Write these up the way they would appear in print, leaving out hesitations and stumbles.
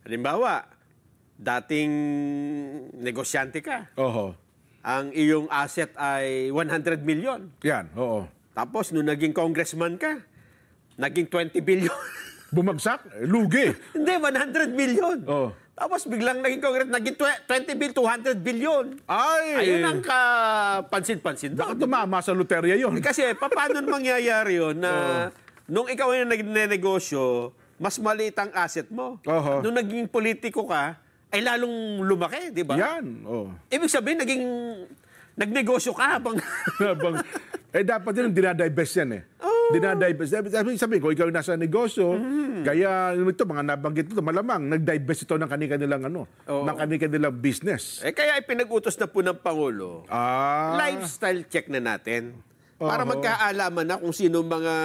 Halimbawa, dating negosyante ka. Oho. Ang iyong asset ay 100 million. Yan, oo. Tapos, nung naging congressman ka, naging 20 billion. Bumagsak? Lugi. Hindi, 100 million. Oh. Tapos, biglang naging congress, naging 20 billion, 200 billion. Ay! Ayun ang kapansin-pansin Baka doon. tumama sa loterya yun. Kasi, paano mangyayari yun na nung ikaw ay nagnenegosyo, mas maliit ang asset mo. Oho. Nung naging politiko ka, ay lalong lumaki, di ba? Yan. Oh. Ibig sabihin, nagnegosyo ka habang... Dapat yun, dinadivest yan eh. Dinadivest. Sabi ko, ikaw yung nasa negosyo, kaya ito, mga nabanggit ito, malamang, nag-divest ito ng kanilang ng kanilang business. Kaya ipinag-utos na po ng Pangulo, lifestyle check na natin. Para magkaalaman na kung sino mga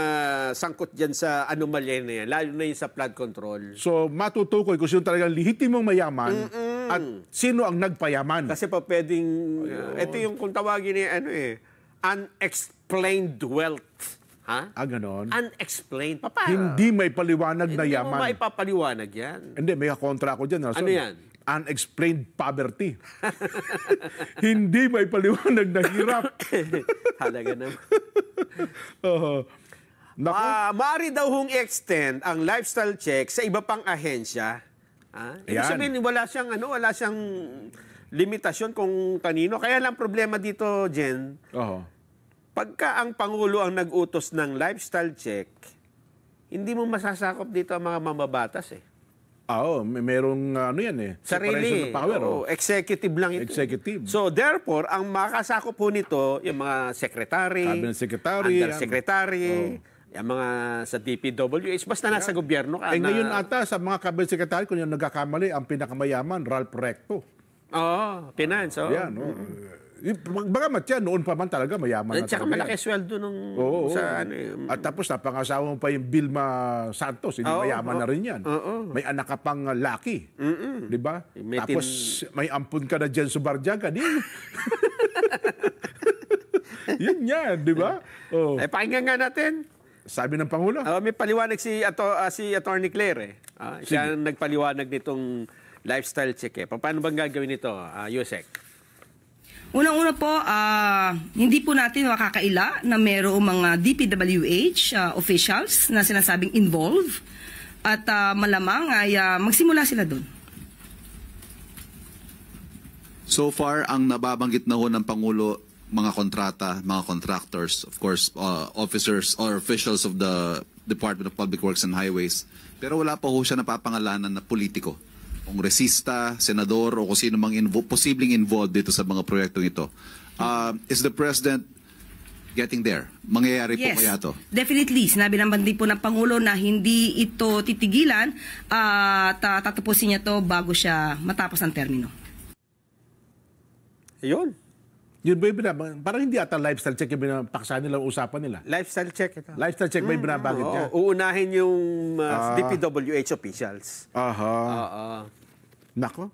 sangkot dyan sa anomalya na yan, lalo na yung sa flood control. So, matutukoy kung sino talagang lehitimong mayaman at sino ang nagpayaman. Kasi pa pwedeng, ito yung kung tawagin niya, unexplained wealth. Ha? Ganon. Unexplained. Hindi may paliwanag na yaman. Hindi mo maipapaliwanag yan. Hindi, may kontra ako dyan. Ano yan? Unexplained poverty. Hindi may paliwanag na hirap. Halaga naman. Naku. Maaari daw hong i-extend ang lifestyle check sa iba pang ahensya. Ibig sabihin, wala siyang limitasyon kung kanino. Kaya lang problema dito, Jen, pagka ang Pangulo ang nag-utos ng lifestyle check, hindi mo masasakop dito ang mga mamabatas eh. Merong yan eh. Sarili. Separation of power. Executive lang ito. Executive. So therefore, ang makasakop po nito, yung mga secretary, cabinet secretary, undersecretary, yung mga sa DPWH, basta nasa gobyerno ka. Ngayon ata, sa mga cabinet secretary, kung yung nagkakamali, ang pinakamayaman, Ralph Recto. Finance. Yan. Bagamat yan, noon pa man talaga mayaman na talaga. At saka malaki sweldo nung sa At tapos napangasawa mo pa yung Vilma Santos, hindi mayaman na rin yan. May anak ka pang laki. Di ba? Tapos may ampun ka na dyan sa Barjaga. Yun yan, di ba? Pakinggan nga natin. Sabi ng Pangulo. May paliwanag si Attorney Claire. Siya ang nagpaliwanag nitong lifestyle check. Paano bang gagawin ito, Yusek? Unang-una po, hindi po natin makakaila na mayroong mga DPWH officials na sinasabing involved at malamang ay magsimula sila doon. So far, ang nababanggit na ho ng Pangulo, mga kontrata, mga contractors, of course, officers or officials of the Department of Public Works and Highways, pero wala pa ho siya napapangalanan na politiko. Kongresista, senador, o kung sino mang posibleng involved dito sa mga proyektong ito. Is the President getting there? Mangyayari po kaya ito? Definitely. Sinabi naman din po ng Pangulo na hindi ito titigilan at tatapusin niya ito bago siya matapos ang termino. Yun. Yun ba yung parang hindi ata lifestyle check yung pinapaksa nila, usapan nila. Lifestyle check ito. Lifestyle check ba yung binabagit niya? Uunahin yung DPWH officials. Nako.